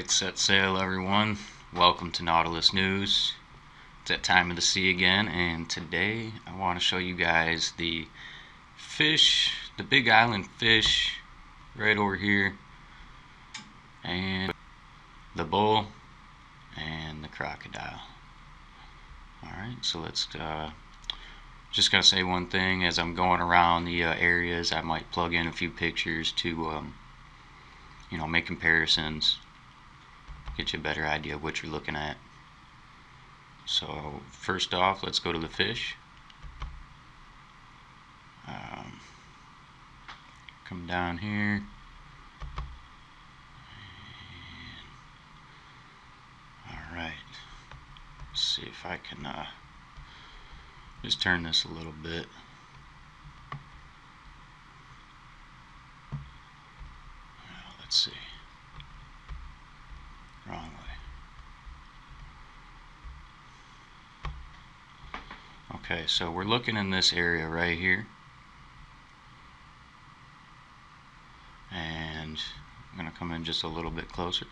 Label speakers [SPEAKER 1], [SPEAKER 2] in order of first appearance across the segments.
[SPEAKER 1] Alright, set sail everyone. Welcome to Nautilus News. It's that time of the sea again, and today I want to show you guys the fish, the big island fish right over here, and the bull and the crocodile. Alright, so let's just gonna say one thing. As I'm going around the areas, I might plug in a few pictures to make comparisons, get you a better idea of what you're looking at. So first off, let's go to the fish. Come down here. Alright, let's see if I can just turn this a little bit. Let's see. Wrong way. Okay, so we're looking in this area right here. And I'm going to come in just a little bit closer.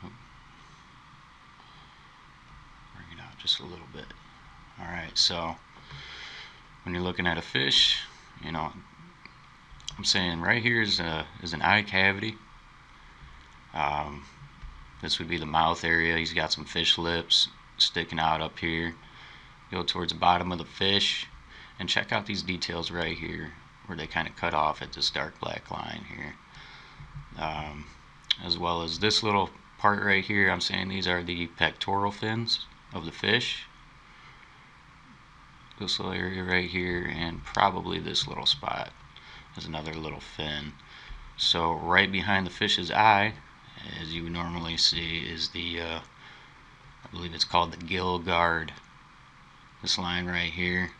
[SPEAKER 1] Bring it out just a little bit. Alright, so when you're looking at a fish, I'm saying right here is an eye cavity. This would be the mouth area. He's got some fish lips sticking out up here. Go towards the bottom of the fish and check out these details right here where they kind of cut off at this dark black line here. As well as this little part right here. I'm saying these are the pectoral fins of the fish. This little area right here, and probably this little spot is another little fin. So right behind the fish's eye, as you would normally see, is the I believe it's called the gill guard. This line right here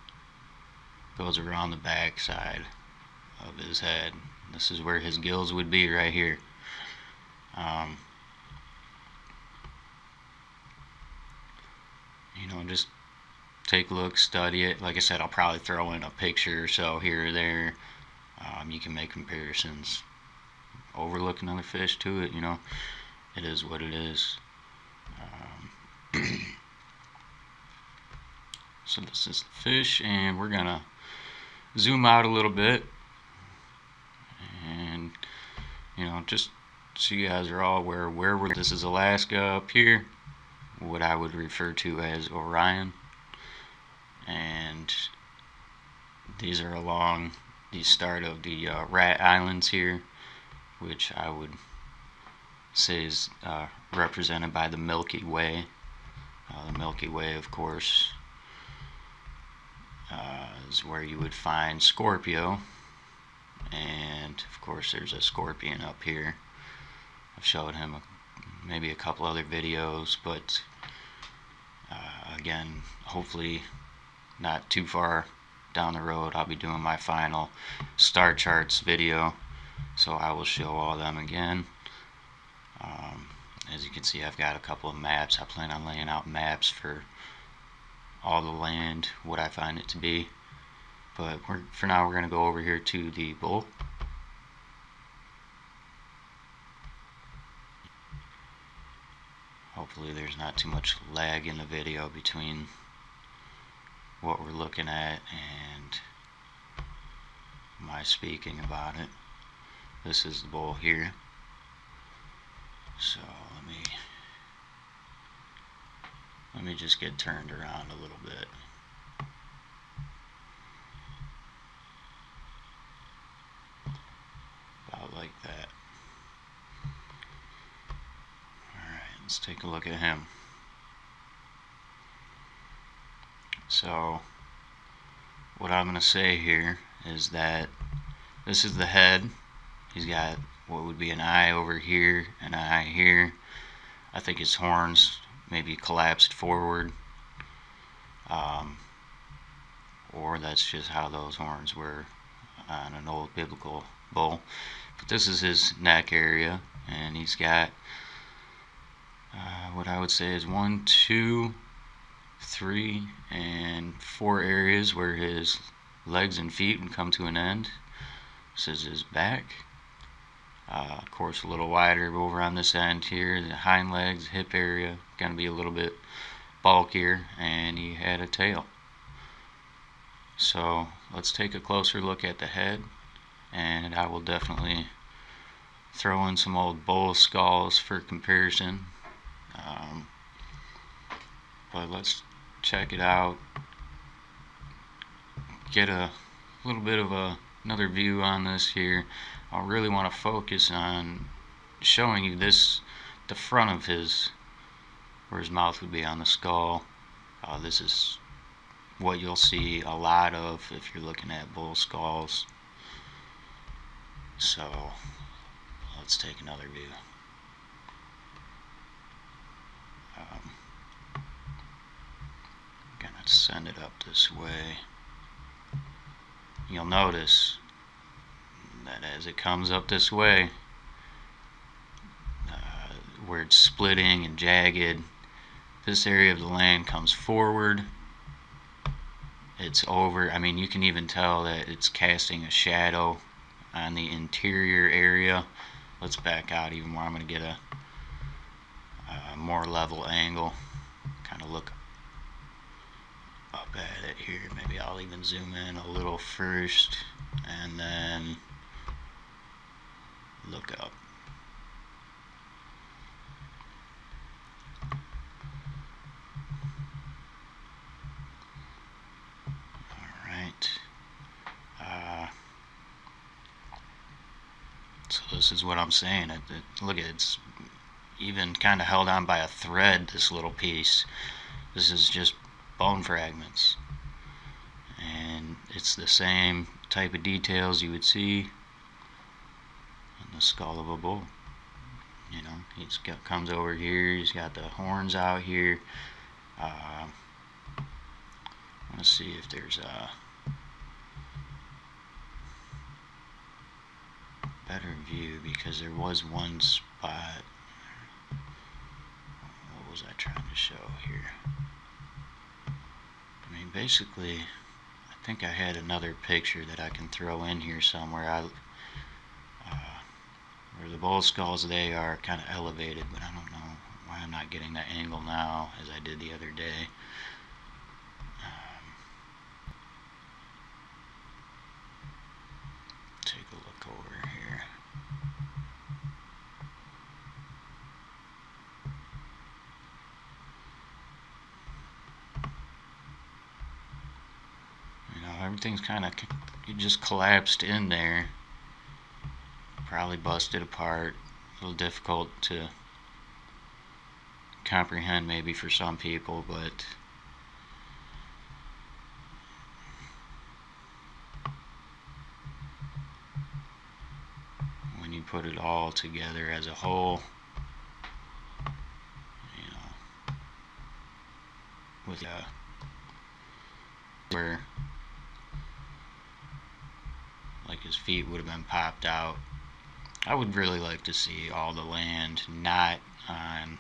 [SPEAKER 1] goes around the back side of his head. This is where his gills would be, right here. Just take a look, study it. Like I said, I'll probably throw in a picture or so here or there. You can make comparisons. Overlook another fish to it, it is what it is. So this is the fish, and we're gonna zoom out a little bit, and just so you guys are all aware where this is Alaska up here, what I would refer to as Orion, and these are along the start of the Rat Islands here, which I would say is represented by the Milky Way. The Milky Way, of course, is where you would find Scorpio, and of course there's a scorpion up here. I've showed him maybe a couple other videos, but again, hopefully not too far down the road I'll be doing my final star charts video, so I will show all of them again. As you can see, I've got a couple of maps. I plan on laying out maps for all the land, what I find it to be. But for now, we're going to go over here to the bull. Hopefully there's not too much lag in the video between what we're looking at and my speaking about it. This is the bull here. So let me just get turned around a little bit. About like that. Alright, let's take a look at him. So what I'm going to say here is that this is the head. He's got what would be an eye over here, an eye here. I think his horns maybe collapsed forward, or that's just how those horns were on an old biblical bull. But this is his neck area, and he's got what I would say is 1, 2, 3, and 4 areas where his legs and feet would come to an end. This is his back. Of course, a little wider over on this end here. The hind legs, hip area, going to be a little bit bulkier, and he had a tail. So let's take a closer look at the head, and I will definitely throw in some old bull skulls for comparison. But let's check it out, get a little bit of another view on this here. I really want to focus on showing you this, the front of his, where his mouth would be on the skull. This is what you'll see a lot of if you're looking at bull skulls. So let's take another view. I'm gonna send it up this way. You'll notice that as it comes up this way, where it's splitting and jagged, this area of the land comes forward. It's over. I mean, you can even tell that it's casting a shadow on the interior area. Let's back out even more. I'm going to get a more level angle, kind of look up at it here. Maybe I'll even zoom in a little first and then look up. Alright. So this is what I'm saying. Look at it, it's even kind of held on by a thread, this little piece. This is just bone fragments. And it's the same type of details you would see on the skull of a bull. You know, comes over here, he's got the horns out here. I want to see if there's a better view, because there was one spot. What was I trying to show here? I mean, basically, I think I had another picture that I can throw in here somewhere. Where the bull skulls, they are kind of elevated, but I don't know why I'm not getting that angle now as I did the other day. Take a look over here. You know, everything's kind of just collapsed in there. Probably busted apart. A little difficult to comprehend maybe for some people, but when you put it all together as a whole, you know, with where like his feet would have been popped out. I would really like to see all the land, not on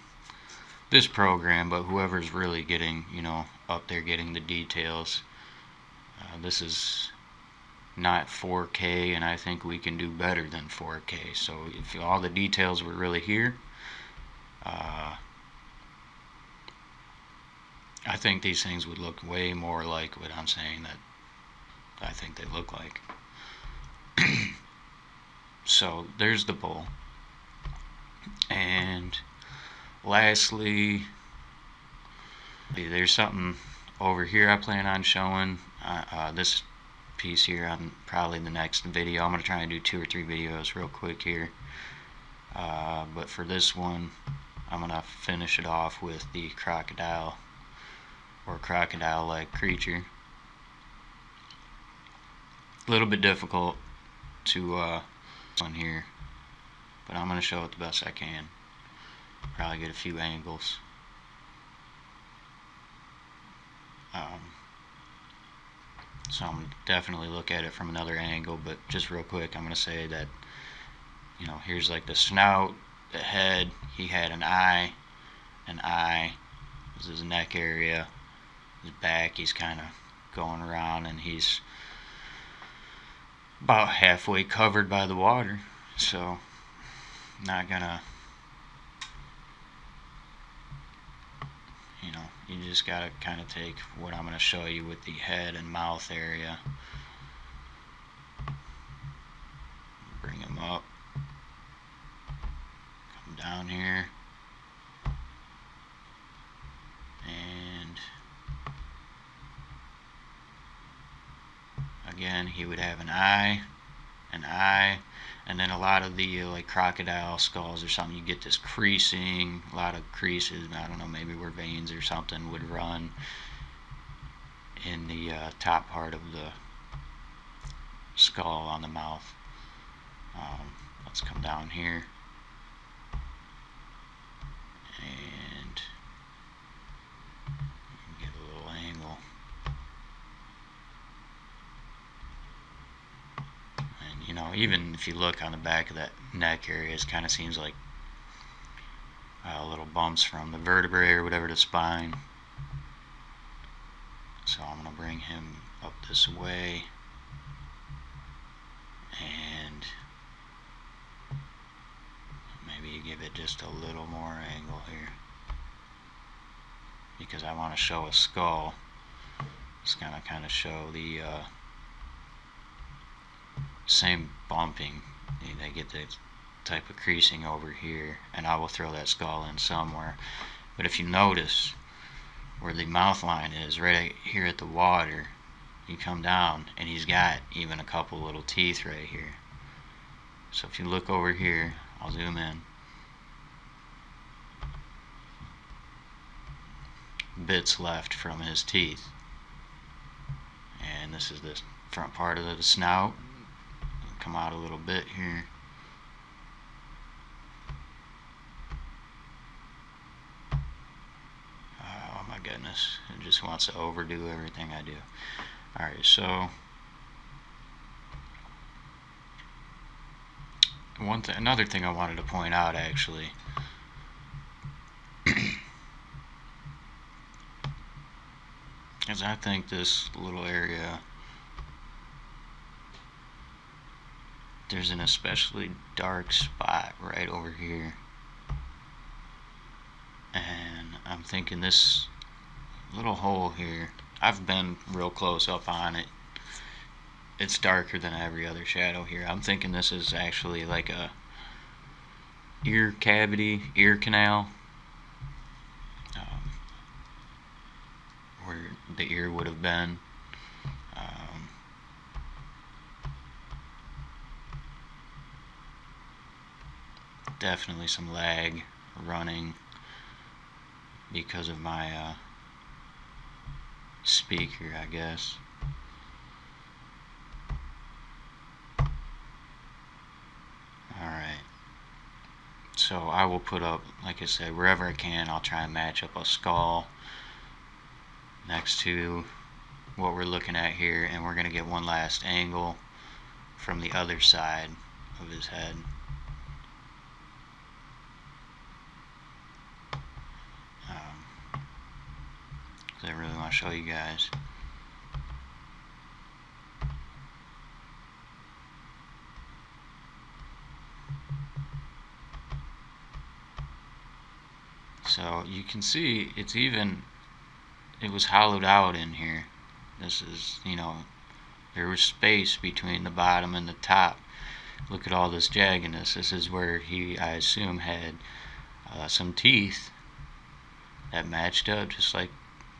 [SPEAKER 1] this program, but whoever's really getting, you know, up there getting the details. This is not 4K, and I think we can do better than 4K. So if all the details were really here, I think these things would look way more like what I'm saying that I think they look like. So there's the bull. And lastly, there's something over here I plan on showing. This piece here on probably the next video. I'm going to try and do 2 or 3 videos real quick here. But for this one, I'm going to finish it off with the crocodile or crocodile-like creature. A little bit difficult to on here, but I'm going to show it the best I can. Probably get a few angles. So I'm going to definitely look at it from another angle, but just real quick, I'm going to say that, you know, here's like the snout, the head, he had an eye, this is his neck area, his back, he's kind of going around, and he's about halfway covered by the water. So not gonna, you just gotta kind of take what I'm gonna show you with the head and mouth area, bring him up, come down here, and again he would have an eye, and then a lot of the like crocodile skulls or something, you get this creasing, a lot of creases, I don't know, maybe where veins or something would run in the top part of the skull on the mouth. Let's come down here and get a little angle. Even if you look on the back of that neck area, it kind of seems like little bumps from the vertebrae or whatever, the spine. So I'm going to bring him up this way, and maybe give it just a little more angle here, because I want to show a skull. It's going to kind of show the same bumping. They get the type of creasing over here, and I will throw that skull in somewhere. But if you notice where the mouth line is, right here at the water, you come down and he's got even a couple little teeth right here. So if you look over here, I'll zoom in, bits left from his teeth, and this is the front part of the snout. Come out a little bit here. Oh my goodness, it just wants to overdo everything I do. Alright, so another thing I wanted to point out, actually, is I think this little area, there's an especially dark spot right over here, and I'm thinking this little hole here, I've been real close up on it, it's darker than every other shadow here. I'm thinking this is actually like a ear cavity, ear canal, where the ear would have been. Definitely some lag running because of my speaker, I guess. Alright, so I will put up, like I said, wherever I can, I'll try and match up a skull next to what we're looking at here, and we're going to get one last angle from the other side of his head. I really want to show you guys. So you can see it was hollowed out in here. This is, there was space between the bottom and the top. Look at all this jaggedness. This is where he, I assume, had some teeth that matched up, just like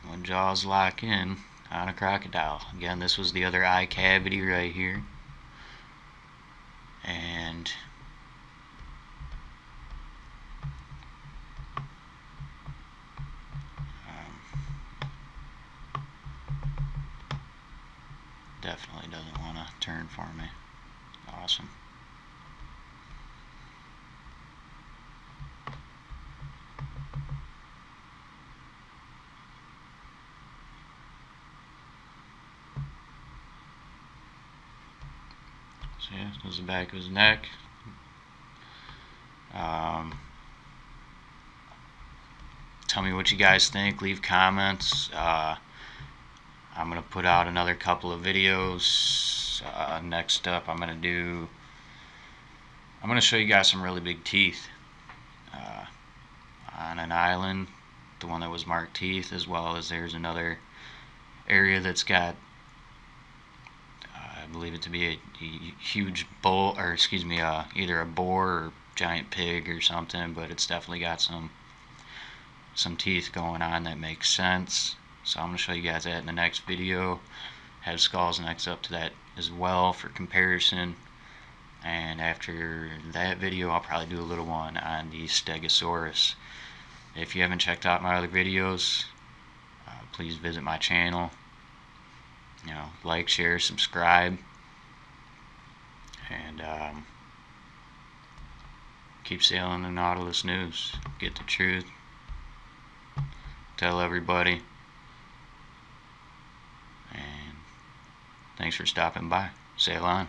[SPEAKER 1] when jaws lock in on a crocodile. Again, this was the other eye cavity right here, and definitely doesn't want to turn for me. Awesome. So yeah, this is the back of his neck. Tell me what you guys think. Leave comments. I'm going to put out another couple of videos. Next up, I'm going to do I'm going to show you guys some really big teeth on an island, the one that was marked teeth, as well as there's another area that's got I believe it to be a huge bull, or excuse me, either a boar or giant pig or something, but it's definitely got some teeth going on that makes sense. So I'm going to show you guys that in the next video. Have skulls next up to that as well for comparison. And after that video, I'll probably do a little one on the Stegosaurus. If you haven't checked out my other videos, please visit my channel. Like, share, subscribe, and keep sailing the Nautilus News. Get the truth. Tell everybody. And thanks for stopping by. Sail on.